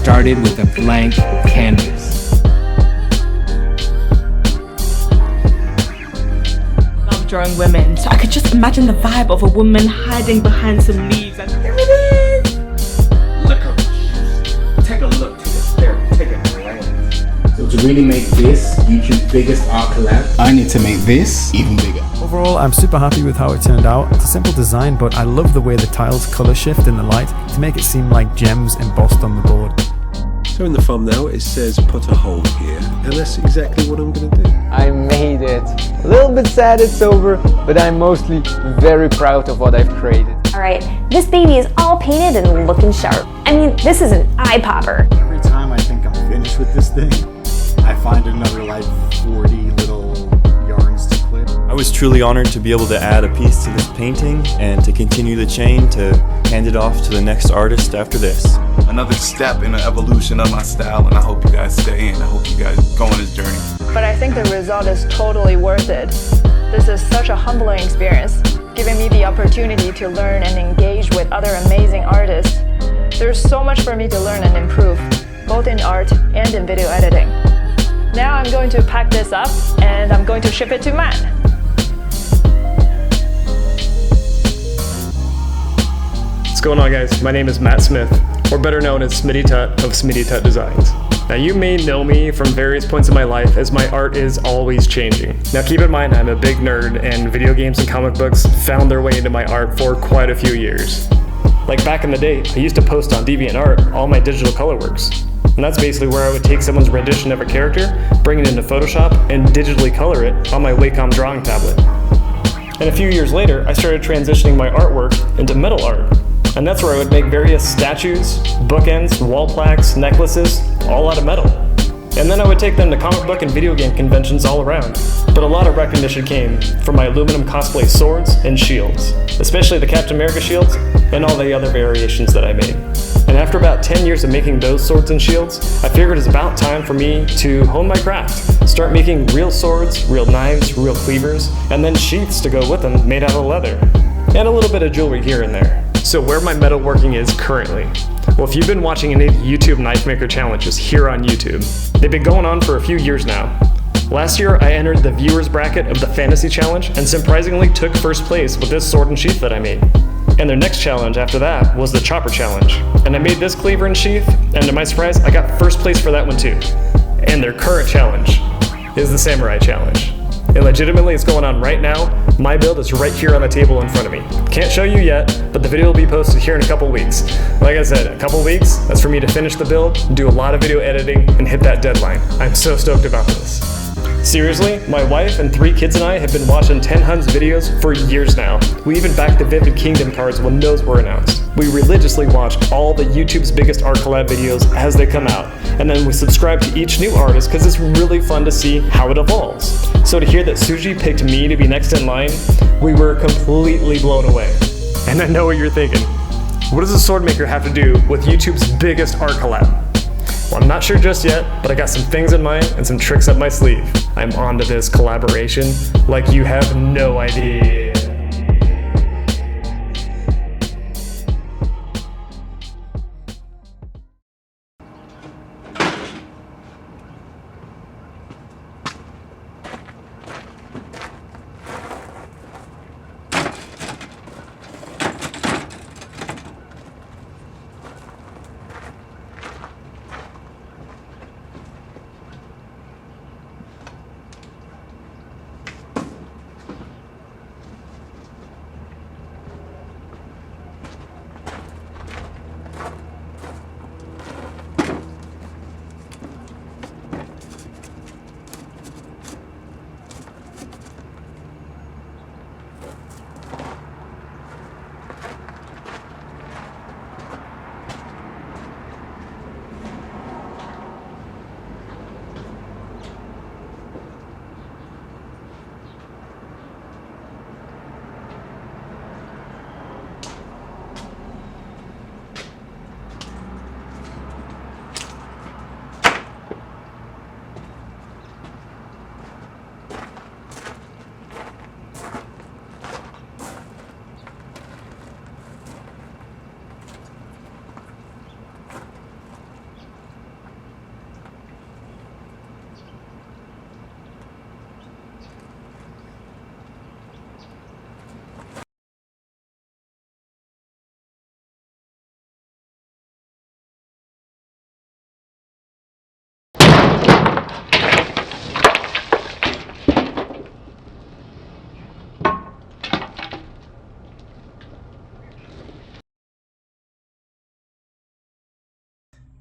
started with a blank canvas. I love drawing women, so I could just imagine the vibe of a woman hiding behind some leaves and here it is! Look at this. Take a look to this. Take a glance. So to really make this YouTube's biggest art collab, I need to make this even bigger. Overall, I'm super happy with how it turned out. It's a simple design, but I love the way the tiles color shift in the light to make it seem like gems embossed on the board. So in the thumbnail it says put a hole here, and that's exactly what I'm going to do. I made it. A little bit sad it's over, but I'm mostly very proud of what I've created. Alright, this baby is all painted and looking sharp. I mean, this is an eye popper. Every time I think I'm finished with this thing, I find another like 40 little yarns to clip. I was truly honored to be able to add a piece to this painting and to continue the chain to hand it off to the next artist after this. Another step in the evolution of my style, and I hope you guys stay in. I hope you guys go on this journey. But I think the result is totally worth it. This is such a humbling experience, giving me the opportunity to learn and engage with other amazing artists. There's so much for me to learn and improve, both in art and in video editing. Now I'm going to pack this up and I'm going to ship it to Matt. What's going on, guys? My name is Matt Smith, or better known as Smitty Tut of Smitty Tut Designs. Now, you may know me from various points in my life as my art is always changing. Now, keep in mind I'm a big nerd and video games and comic books found their way into my art for quite a few years. Like back in the day, I used to post on DeviantArt all my digital color works. And that's basically where I would take someone's rendition of a character, bring it into Photoshop, and digitally color it on my Wacom drawing tablet. And a few years later, I started transitioning my artwork into metal art. And that's where I would make various statues, bookends, wall plaques, necklaces, all out of metal. And then I would take them to comic book and video game conventions all around. But a lot of recognition came from my aluminum cosplay swords and shields, especially the Captain America shields and all the other variations that I made. And after about 10 years of making those swords and shields, I figured it's about time for me to hone my craft, start making real swords, real knives, real cleavers, and then sheaths to go with them made out of leather, and a little bit of jewelry here and there. So where my metalworking is currently? Well, if you've been watching any of the YouTube knife maker challenges here on YouTube, they've been going on for a few years now. Last year, I entered the viewers bracket of the Fantasy Challenge and surprisingly took first place with this sword and sheath that I made. And their next challenge after that was the Chopper Challenge. And I made this cleaver and sheath, and to my surprise, I got first place for that one too. And their current challenge is the Samurai Challenge. And legitimately, it's going on right now. My build is right here on the table in front of me. Can't show you yet, but the video will be posted here in a couple weeks. Like I said, a couple weeks, that's for me to finish the build, do a lot of video editing, and hit that deadline. I'm so stoked about this. Seriously, my wife and 3 kids and I have been watching 10 Huns videos for years now. We even backed the Vivid Kingdom cards when those were announced. We religiously watch all the YouTube's biggest art collab videos as they come out, and then we subscribe to each new artist because it's really fun to see how it evolves. So to hear that Suji picked me to be next in line, we were completely blown away. And I know what you're thinking. What does a sword maker have to do with YouTube's biggest art collab? Well, I'm not sure just yet, but I got some things in mind and some tricks up my sleeve. I'm onto this collaboration like you have no idea.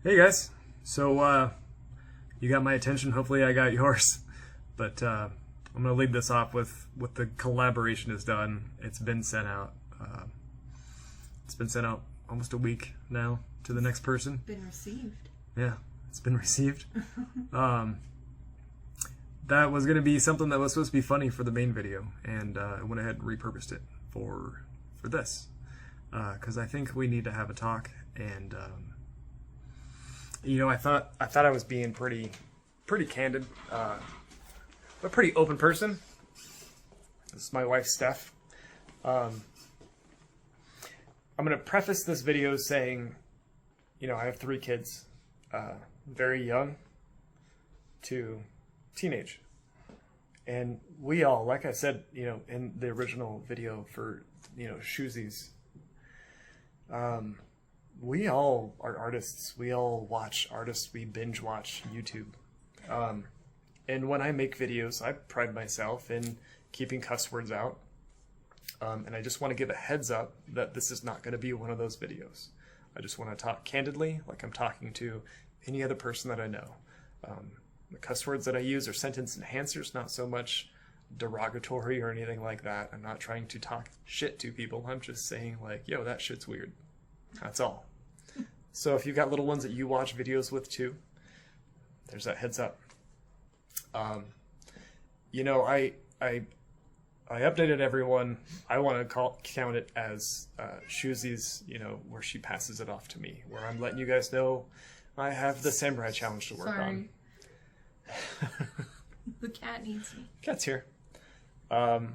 Hey guys, so you got my attention, hopefully I got yours, but I'm going to lead this off with what the collaboration is done. It's been sent out. It's been sent out almost a week now to the next person. Been received. Yeah, it's been received. That was going to be something that was supposed to be funny for the main video, and I went ahead and repurposed it for this, because I think we need to have a talk. And you know, I thought I was being pretty candid, but pretty open person. This is my wife, Steph. I'm going to preface this video saying, you know, I have 3 kids, very young to teenage. And we all, like I said, you know, in the original video for, you know, Shoesies, we all are artists. We all watch artists. We binge watch YouTube. And when I make videos, I pride myself in keeping cuss words out. And I just want to give a heads up that this is not going to be one of those videos. I just want to talk candidly, like I'm talking to any other person that I know. The cuss words that I use are sentence enhancers, not so much derogatory or anything like that. I'm not trying to talk shit to people. I'm just saying, like, yo, that shit's weird. That's all. So if you've got little ones that you watch videos with too, there's that heads up. You know, I updated everyone. I want to count it as Shoesies, you know, where she passes it off to me, where I'm letting you guys know I have the Samurai Challenge to work on. The cat needs me. Cat's here. I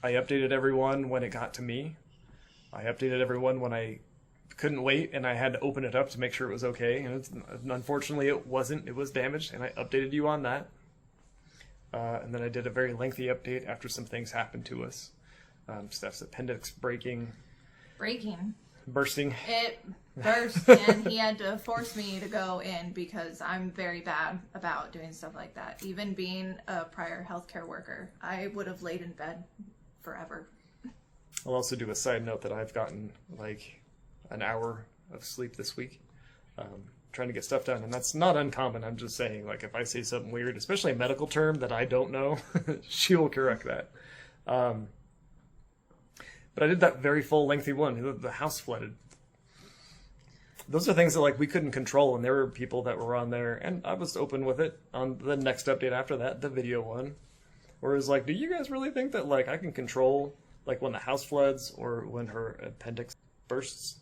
updated everyone when it got to me. I updated everyone when I couldn't wait and I had to open it up to make sure it was okay. And unfortunately it wasn't. It was damaged, and I updated you on that. And then I did a very lengthy update after some things happened to us. Steph's appendix bursting. It burst, and he had to force me to go in because I'm very bad about doing stuff like that. Even being a prior healthcare worker, I would have laid in bed forever. I'll also do a side note that I've gotten like an hour of sleep this week, trying to get stuff done, and that's not uncommon. I'm just saying, like, if I say something weird, especially a medical term that I don't know, she will correct that. But I did that very full, lengthy one. The house flooded. Those are things that, like, we couldn't control, and there were people that were on there, and I was open with it on the next update after that, the video one, where it was like, do you guys really think that, like, I can control, like, when the house floods or when her appendix bursts?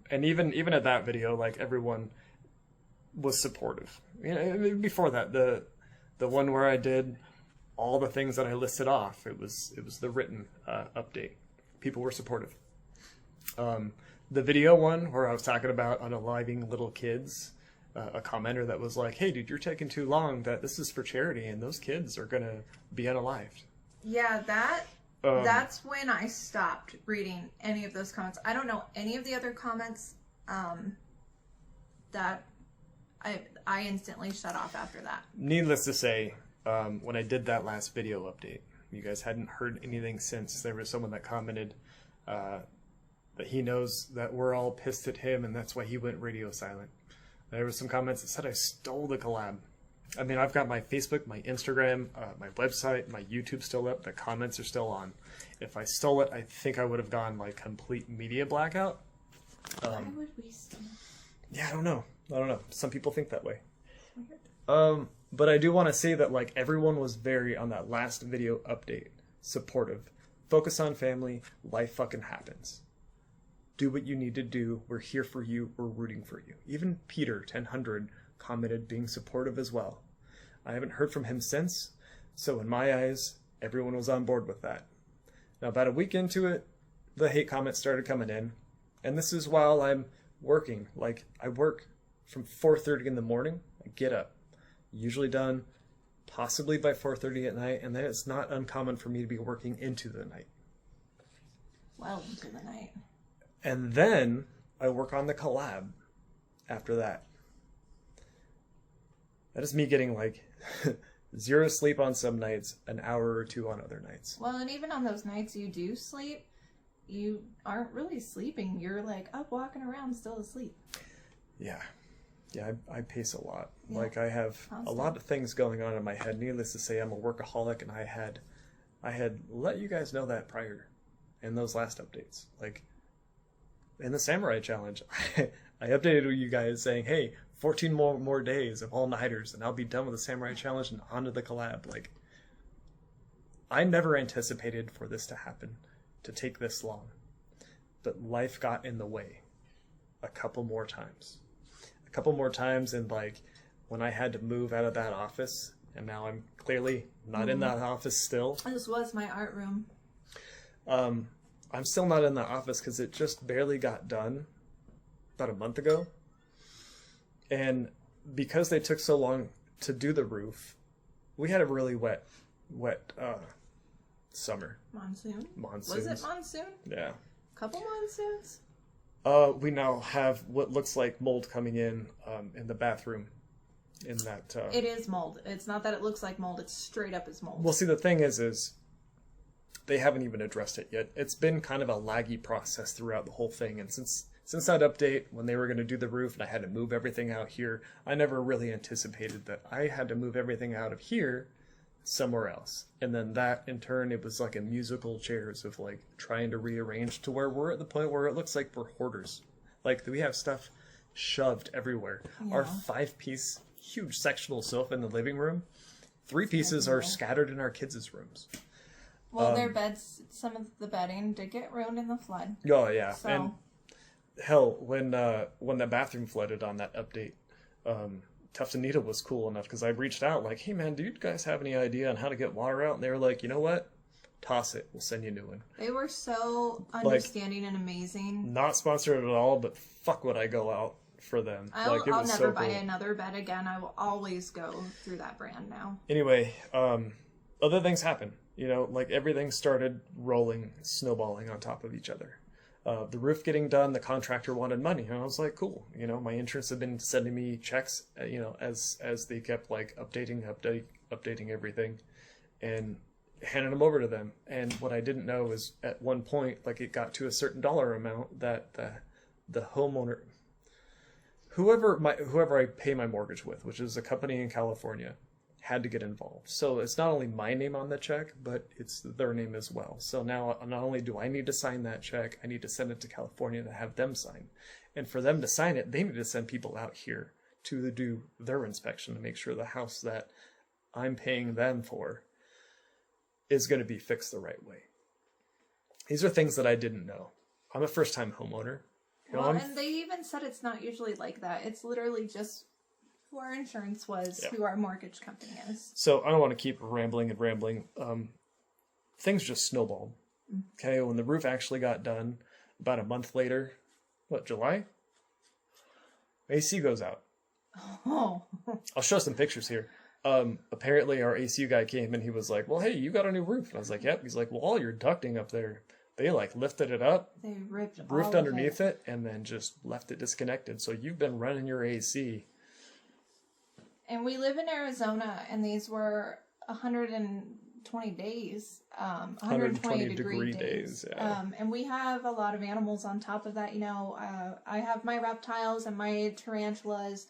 And even at that video, like, everyone was supportive. You know, before that, the one where I did all the things that I listed off, it was the written update. People were supportive. The video one where I was talking about unaliving little kids, a commenter that was like, hey dude, you're taking too long, that this is for charity and those kids are gonna be unalived. Yeah, that's when I stopped reading any of those comments. I don't know any of the other comments that I instantly shut off after that. Needless to say, when I did that last video update, you guys hadn't heard anything since. There was someone that commented that he knows that we're all pissed at him and that's why he went radio silent. There was some comments that said I stole the collab. I mean, I've got my Facebook, my Instagram, my website, my YouTube still up. The comments are still on. If I stole it, I think I would have gone like complete media blackout. Why would we steal? Yeah, I don't know. Some people think that way. But I do want to say that, like, everyone was very, on that last video update, supportive. Focus on family. Life fucking happens. Do what you need to do. We're here for you. We're rooting for you. Even Peter 1000 commented being supportive as well. I haven't heard from him since, so in my eyes, everyone was on board with that. Now, about a week into it, the hate comments started coming in, and this is while I'm working. Like, I work from 4:30 in the morning. I get up, usually done possibly by 4:30 at night, and then it's not uncommon for me to be working into the night. Well into the night. And then I work on the collab after that. That is me getting like 0 sleep on some nights, an hour or 2 on other nights. Well, and even on those nights you do sleep, you aren't really sleeping. You're like up walking around still asleep. Yeah. Yeah, I pace a lot. Yeah. Like I have a lot of things going on in my head. Needless to say, I'm a workaholic, and I had let you guys know that prior in those last updates. Like in the Samurai Challenge, I updated you guys saying, hey, 14 more days of all-nighters and I'll be done with the Samurai Challenge and onto the collab. Like, I never anticipated for this to happen, to take this long. But life got in the way a couple more times. And like when I had to move out of that office, and now I'm clearly not in that office still. This was my art room. I'm still not in the office because it just barely got done about a month ago. And because they took so long to do the roof, we had a really wet summer. Monsoon? Monsoons. Was it monsoon? Yeah. Couple monsoons? We now have what looks like mold coming in the bathroom. In that it is mold. It's not that it looks like mold, it's straight up as mold. Well, see, the thing is they haven't even addressed it yet. It's been kind of a laggy process throughout the whole thing, and since that update, when they were going to do the roof and I had to move everything out here, I never really anticipated that I had to move everything out of here somewhere else. And then that, in turn, it was like a musical chairs of like trying to rearrange to where we're at the point where it looks like we're hoarders. Like we have stuff shoved everywhere. Yeah. Our 5-piece huge sectional sofa in the living room, 3 pieces are scattered in our kids' rooms. Well, their beds, some of the bedding did get ruined in the flood. Oh yeah, so. And hell, when the bathroom flooded on that update, Tough Anita was cool enough because I reached out like, hey man, do you guys have any idea on how to get water out? And they were like, you know what? Toss it. We'll send you a new one. They were so understanding and amazing. Not sponsored at all, but fuck would I go out for them. I'll never buy another bed again. I will always go through that brand now. Anyway, other things happen. You know, like everything started rolling, snowballing on top of each other. The roof getting done, the contractor wanted money, and I was like, cool. You know, my insurance had been sending me checks, you know, as they kept like updating everything, and handing them over to them. And what I didn't know is at one point, like it got to a certain dollar amount that the homeowner, whoever I pay my mortgage with, which is a company in California, had to get involved. So it's not only my name on the check, but it's their name as well. So now not only do I need to sign that check, I need to send it to California to have them sign. And for them to sign it, they need to send people out here to do their inspection to make sure the house that I'm paying them for is going to be fixed the right way. These are things that I didn't know. I'm a first-time homeowner. You know, and they even said it's not usually like that. It's literally just who our insurance was, who our mortgage company is. So I don't want to keep rambling. Things just snowballed. Okay, when the roof actually got done, about a month later, July? AC goes out. Oh. I'll show some pictures here. Apparently our AC guy came and he was like, well, hey, you got a new roof. And I was like, yep. He's like, well, all your ducting up there, they like lifted it up, they roofed underneath it, and then just left it disconnected. So you've been running your AC. And we live in Arizona, and these were 120 days, 120 degree days. Yeah. And we have a lot of animals on top of that. You know, I have my reptiles and my tarantulas.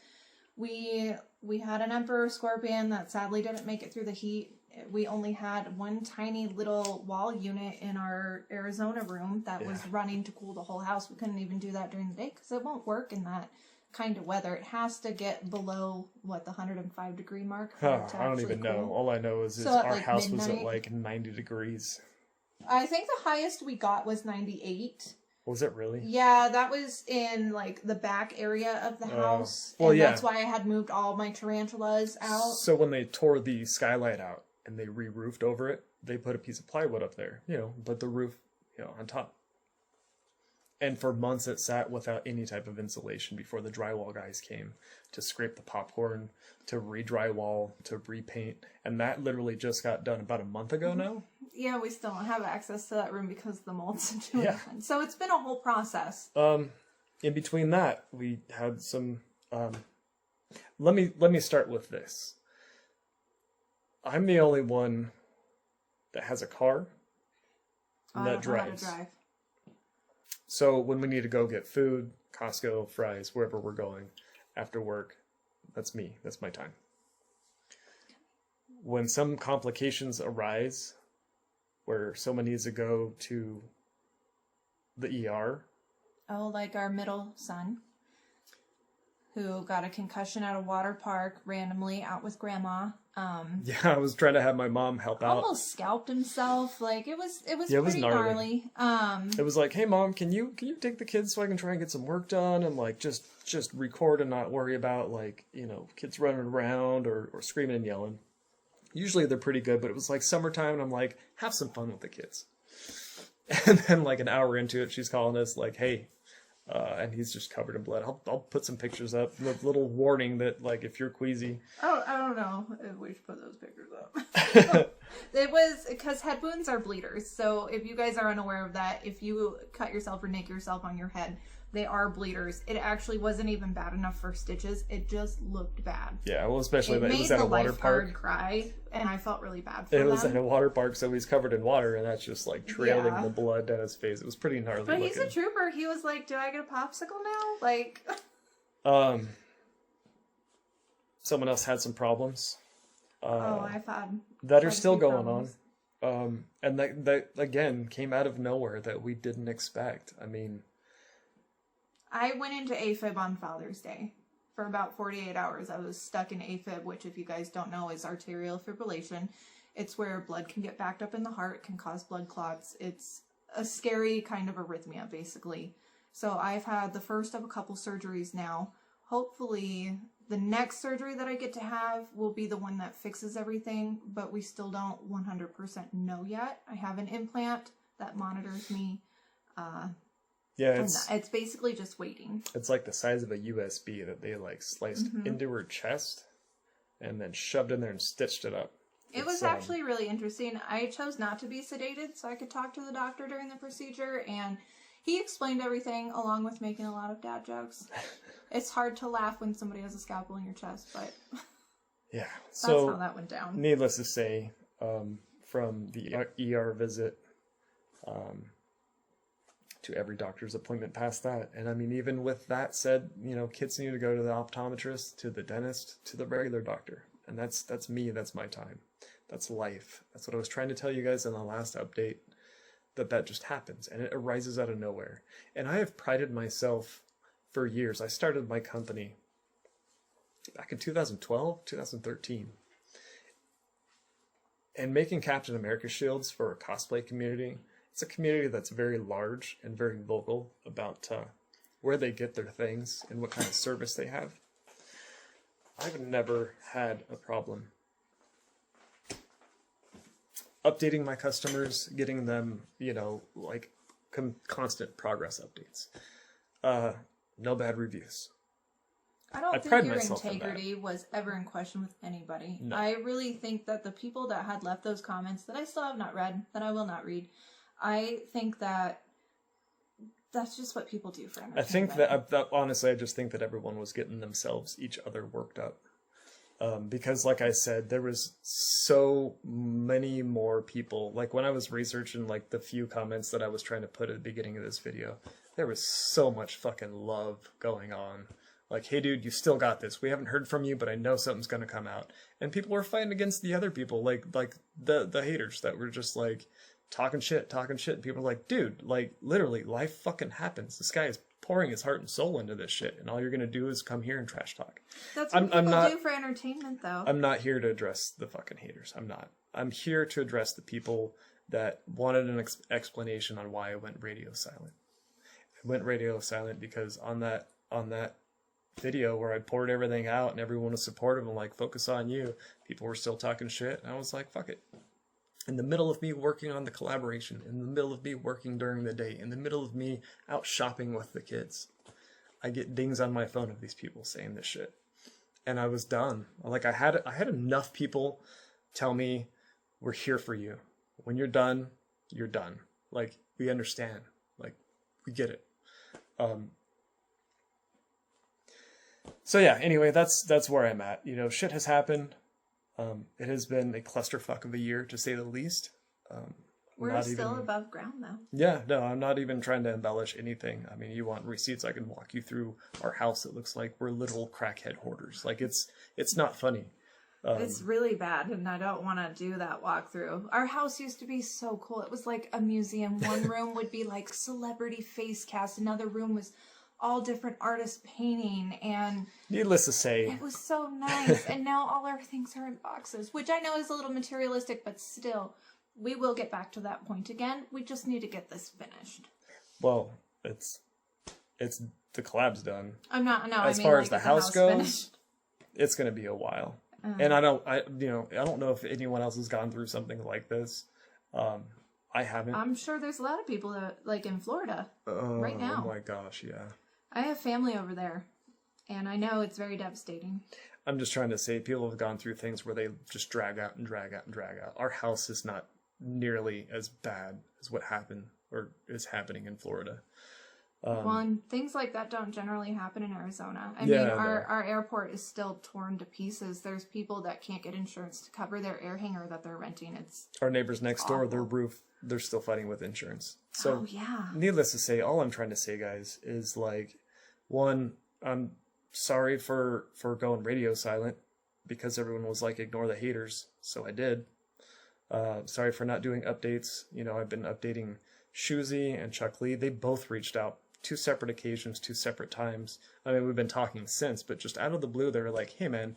We had an emperor scorpion that sadly didn't make it through the heat. We only had one tiny little wall unit in our Arizona room that was running to cool the whole house. We couldn't even do that during the day because it won't work in that kind of weather. It has to get below the 105 degree mark. I don't even know. All I know is our house was at like 90 degrees. I think the highest we got was 98. Was it really? Yeah, that was in like the back area of the house. That's why I had moved all my tarantulas out. So when they tore the skylight out and they re-roofed over it, they put a piece of plywood up there, but the roof, on top. And for months it sat without any type of insulation before the drywall guys came to scrape the popcorn, to re-drywall, to repaint. And that literally just got done about a month ago now. Yeah, we still don't have access to that room because the mold's doing it. So it's been a whole process. In between that, we had some... Let me start with this. I'm the only one that has a car that drives. Know how to drive. So when we need to go get food, Costco, fries, wherever we're going after work, that's me. That's my time. When some complications arise where someone needs to go to the ER. Oh, like our middle son, who got a concussion at a water park randomly out with grandma. Yeah, I was trying to have my mom help out. Almost scalped himself. Like it was Yeah, it was pretty gnarly. gnarly. It was like, hey mom, can you take the kids so I can try and get some work done and like just record and not worry about like, you know, kids running around or screaming and yelling. Usually they're pretty good, but it was like summertime and I'm like, have some fun with the kids. And then like an hour into it, she's calling us like, hey, and he's just covered in blood. I'll put some pictures up with a little warning that like if you're queasy. I don't know if we should put those pictures up. It was because head wounds are bleeders. So if you guys are unaware of that, if you cut yourself or nick yourself on your head, they are bleeders. It actually wasn't even bad enough for stitches. It just looked bad. Yeah, well, especially that it was at a water park. It made the lifeguard cry, and I felt really bad for It them. was at a water park, so he's covered in water, and that's just like trailing the blood down his face. It was pretty gnarly. But he's a trooper. He was like, "Do I get a popsicle now?" Like, someone else had some problems. I've had that are still going on. And that again came out of nowhere that we didn't expect. I mean, I went into AFib on Father's Day. For about 48 hours, I was stuck in AFib, which, if you guys don't know, is arterial fibrillation. It's where blood can get backed up in the heart, can cause blood clots. It's a scary kind of arrhythmia, basically. So I've had the first of a couple surgeries now. Hopefully, the next surgery that I get to have will be the one that fixes everything, but we still don't 100% know yet. I have an implant that monitors me. Yeah, it's basically just waiting. It's like the size of a USB that they like sliced into her chest and then shoved in there and stitched it up. It was actually really interesting. I chose not to be sedated so I could talk to the doctor during the procedure, and he explained everything along with making a lot of dad jokes. It's hard to laugh when somebody has a scalpel in your chest, but yeah, that's how that went down. Needless to say, from the ER visit to every doctor's appointment past that. And I mean, even with that said, you know, kids need to go to the optometrist, to the dentist, to the regular doctor. And that's me, that's my time. That's life. That's what I was trying to tell you guys in the last update, that just happens and it arises out of nowhere. And I have prided myself for years. I started my company back in 2012, 2013. And making Captain America shields for a cosplay community. It's a community that's very large and very vocal about where they get their things and what kind of service they have. I've never had a problem updating my customers, getting them, you know, like constant progress updates. No bad reviews. I don't think your integrity was ever in question with anybody. No. I really think that the people that had left those comments that I still have not read, that I will not read, I think that that's just what people do for entertainment. I think that honestly, I just think that everyone was getting themselves, each other worked up. Because like I said, there was so many more people. Like when I was researching like the few comments that I was trying to put at the beginning of this video, there was so much fucking love going on. Like, hey dude, you still got this. We haven't heard from you, but I know something's gonna come out. And people were fighting against the other people, like the haters that were just like talking shit. And people were like, dude, like literally life fucking happens. This guy is pouring his heart and soul into this shit, and all you're gonna do is come here and trash talk. That's what people do for entertainment, though. I'm not here to address the fucking haters. I'm not. I'm here to address the people that wanted an explanation on why I went radio silent. I went radio silent because on that video where I poured everything out and everyone was supportive and like, focus on you, people were still talking shit, and I was like, fuck it. In the middle of me working on the collaboration, in the middle of me working during the day, in the middle of me out shopping with the kids, I get dings on my phone of these people saying this shit. And I was done. Like I had enough people tell me, we're here for you. When you're done, you're done. Like, we understand. Like, we get it. So yeah, anyway, that's where I'm at. You know, shit has happened. It has been a clusterfuck of a year, to say the least. We're still above ground though. Yeah, no, I'm not even trying to embellish anything. I mean, you want receipts, I can walk you through our house. It looks like we're literal crackhead hoarders. Like, it's not funny. It's really bad, and I don't want to do that walkthrough. Our house used to be so cool. It was like a museum. One room would be like celebrity face cast. Another room was all different artists painting, and needless to say, it was so nice. And now all our things are in boxes, which I know is a little materialistic, but still, we will get back to that point again. We just need to get this finished. Well, it's the collab's done. I'm not. No, as I mean, far like, as the house goes, finished. It's going to be a while. And I don't know if anyone else has gone through something like this. I haven't. I'm sure there's a lot of people that, like in Florida right now. Oh my gosh, yeah. I have family over there, and I know it's very devastating. I'm just trying to say people have gone through things where they just drag out and drag out and drag out. Our house is not nearly as bad as what happened or is happening in Florida. Well, and things like that don't generally happen in Arizona. I mean, our airport is still torn to pieces. There's people that can't get insurance to cover their air hangar that they're renting. It's our neighbors next door, their roof, they're still fighting with insurance. So, yeah. Needless to say, all I'm trying to say, guys, is like, one, I'm sorry for going radio silent because everyone was like, ignore the haters. So I did. Sorry for not doing updates. You know, I've been updating Shuzi and Chuck Lee. They both reached out. 2 separate occasions, 2 separate times. I mean, we've been talking since, but just out of the blue, they were like, hey man,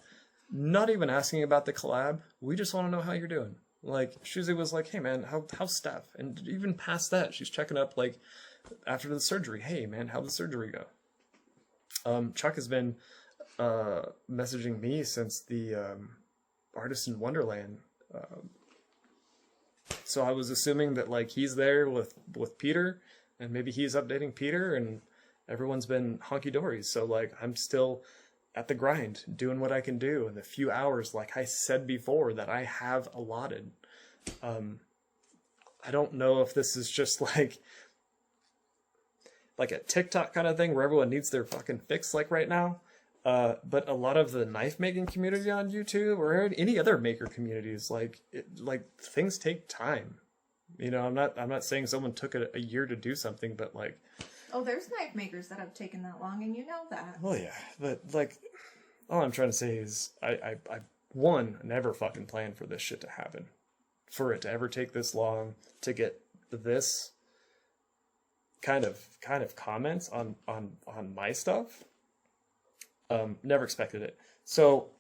not even asking about the collab. We just want to know how you're doing. Like, Shuzi was like, hey man, how's Steph? And even past that, she's checking up like after the surgery. Hey man, how'd the surgery go? Chuck has been messaging me since the Artist in Wonderland. So I was assuming that like he's there with Peter, and maybe he's updating Peter, and everyone's been hunky-dory. So, like, I'm still at the grind, doing what I can do in the few hours, like I said before, that I have allotted. I don't know if this is just like a TikTok kind of thing where everyone needs their fucking fix, like right now. But a lot of the knife-making community on YouTube or any other maker communities, like things take time. You know, I'm not saying someone took a year to do something, but like... Oh, there's knife makers that have taken that long, and you know that. Well, yeah, but like, all I'm trying to say is I never fucking planned for this shit to happen. For it to ever take this long, to get this kind of comments on my stuff. Never expected it. So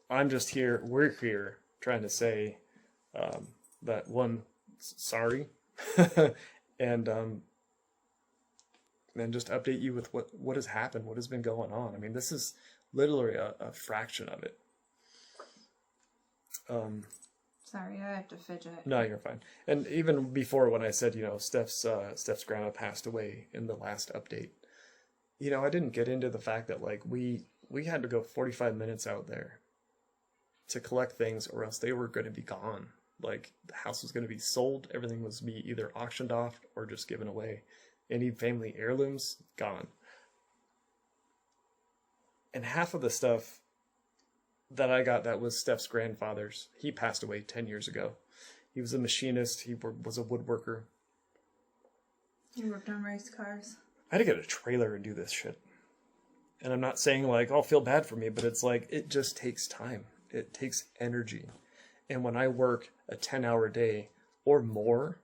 we're here trying to say that one, sorry, and just update you with what has happened, what has been going on. I mean, this is literally a fraction of it. Sorry, I have to fidget. No, you're fine. And even before, when I said, you know, Steph's grandma passed away in the last update, you know, I didn't get into the fact that like we had to go 45 minutes out there to collect things, or else they were going to be gone. Like, the house was going to be sold, everything was be either auctioned off or just given away. Any family heirlooms, gone. And half of the stuff that I got that was Steph's grandfather's, he passed away 10 years ago. He was a machinist, he was a woodworker. He worked on race cars. I had to get a trailer and do this shit. And I'm not saying like, oh, feel bad for me, but it's like, it just takes time. It takes energy. And when I work a 10-hour day or more,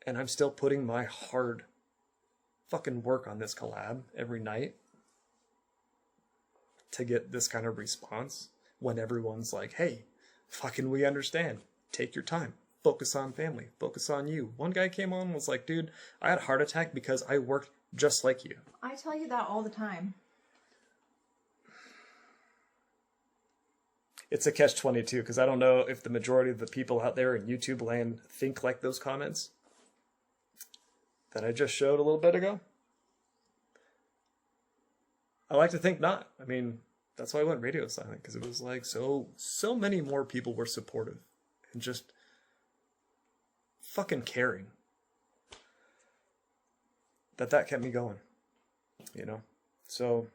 and I'm still putting my hard fucking work on this collab every night to get this kind of response, when everyone's like, hey, fucking we understand. Take your time. Focus on family. Focus on you. One guy came on and was like, dude, I had a heart attack because I worked just like you. I tell you that all the time. It's a catch-22, because I don't know if the majority of the people out there in YouTube land think like those comments that I just showed a little bit ago. I like to think not. I mean, that's why I went radio silent, because it was like so many more people were supportive and just fucking caring. That kept me going, you know? So...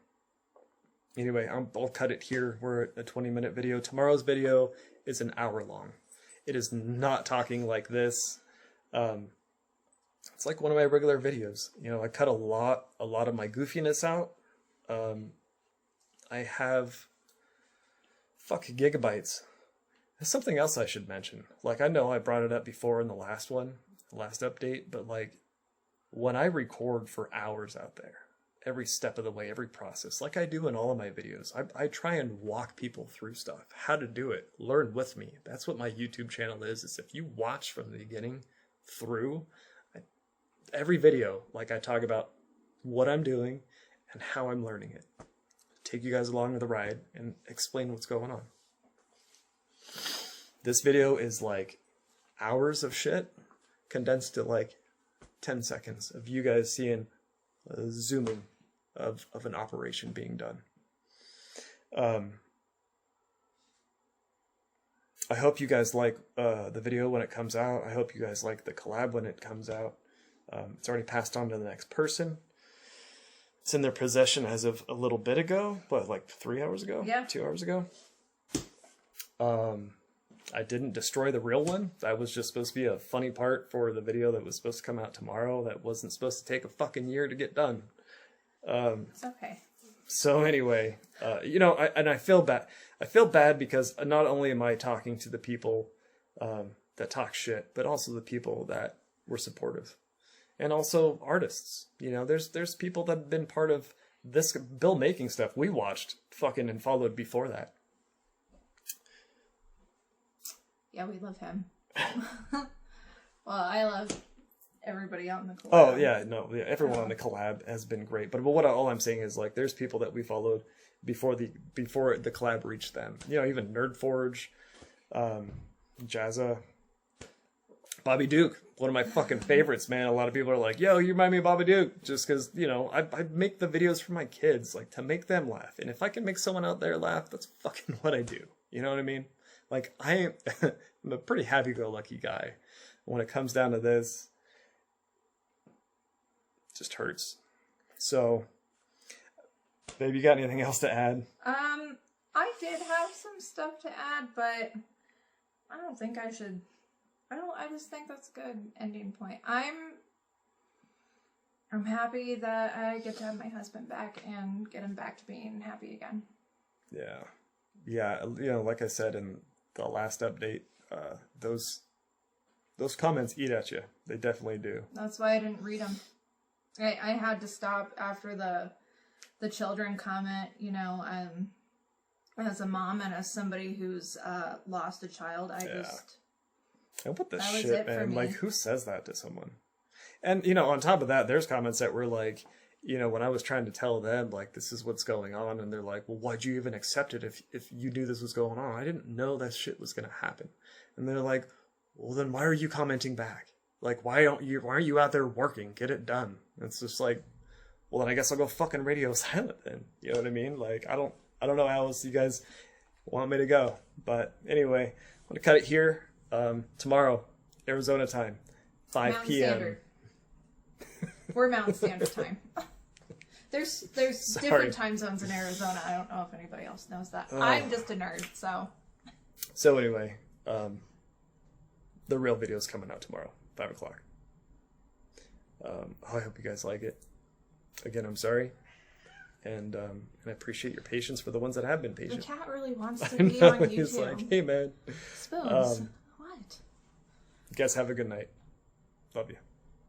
anyway, I'll cut it here. We're at a 20-minute video. Tomorrow's video is an hour long. It is not talking like this. It's like one of my regular videos. You know, I cut a lot of my goofiness out. I have gigabytes. There's something else I should mention. Like, I know I brought it up before in the last update, but like, when I record for hours out there, every step of the way, every process, like I do in all of my videos, I try and walk people through stuff, how to do it, learn with me. That's what my YouTube channel is if you watch from the beginning through, every video, like I talk about what I'm doing and how I'm learning it. Take you guys along for the ride and explain what's going on. This video is like hours of shit condensed to like 10 seconds of you guys seeing a zooming of an operation being done. I hope you guys like the video when it comes out. I hope you guys like the collab when it comes out. It's already passed on to the next person. It's in their possession as of a little bit ago, but like 3 hours ago? Yeah. 2 hours ago? I didn't destroy the real one. That was just supposed to be a funny part for the video that was supposed to come out tomorrow. That wasn't supposed to take a fucking year to get done. It's okay. So anyway, you know, I feel bad. I feel bad because not only am I talking to the people that talk shit, but also the people that were supportive. And also artists. You know, there's people that have been part of this Bill making stuff we watched fucking and followed before that. Yeah, we love him. Well, I love everybody out in the collab. Oh yeah, no, yeah, everyone on the collab has been great. But all I'm saying is like there's people that we followed before the collab reached them. You know, even Nerdforge, Jazza, Bobby Duke, one of my fucking favorites, man. A lot of people are like, yo, you remind me of Bobby Duke, just because, you know, I make the videos for my kids, like to make them laugh. And if I can make someone out there laugh, that's fucking what I do. You know what I mean? Like, I'm a pretty happy-go-lucky guy. When it comes down to this, it just hurts. So, babe, you got anything else to add? I did have some stuff to add, but I don't think I should. I just think that's a good ending point. I'm happy that I get to have my husband back and get him back to being happy again. Yeah. Yeah, you know, like I said in the last update, those comments eat at you. They definitely do. That's why I didn't read them. I had to stop after the children comment, you know, as a mom and as somebody who's lost a child, And what the that was shit, it for man? me. Like, who says that to someone? And, you know, on top of that, there's comments that were like, you know, when I was trying to tell them, like, this is what's going on, and they're like, well, why'd you even accept it if you knew this was going on? I didn't know that shit was going to happen. And they're like, well, then why are you commenting back? Like, why aren't you out there working? Get it done. And it's just like, well, then I guess I'll go fucking radio silent then. You know what I mean? Like, I don't know how else you guys want me to go. But anyway, I'm going to cut it here. Tomorrow, Arizona time, 5 Mountain p.m. Standard. We're Mountain Standard Time. There's Sorry. different time zones in Arizona. I don't know if anybody else knows that. I'm just a nerd, so. So anyway, the real video is coming out tomorrow, 5 o'clock. I hope you guys like it. Again, I'm sorry. And I appreciate your patience for the ones that have been patient. The cat really wants to I be know, on YouTube. he's like, hey man. Spoons. What? You guys have a good night. Love you.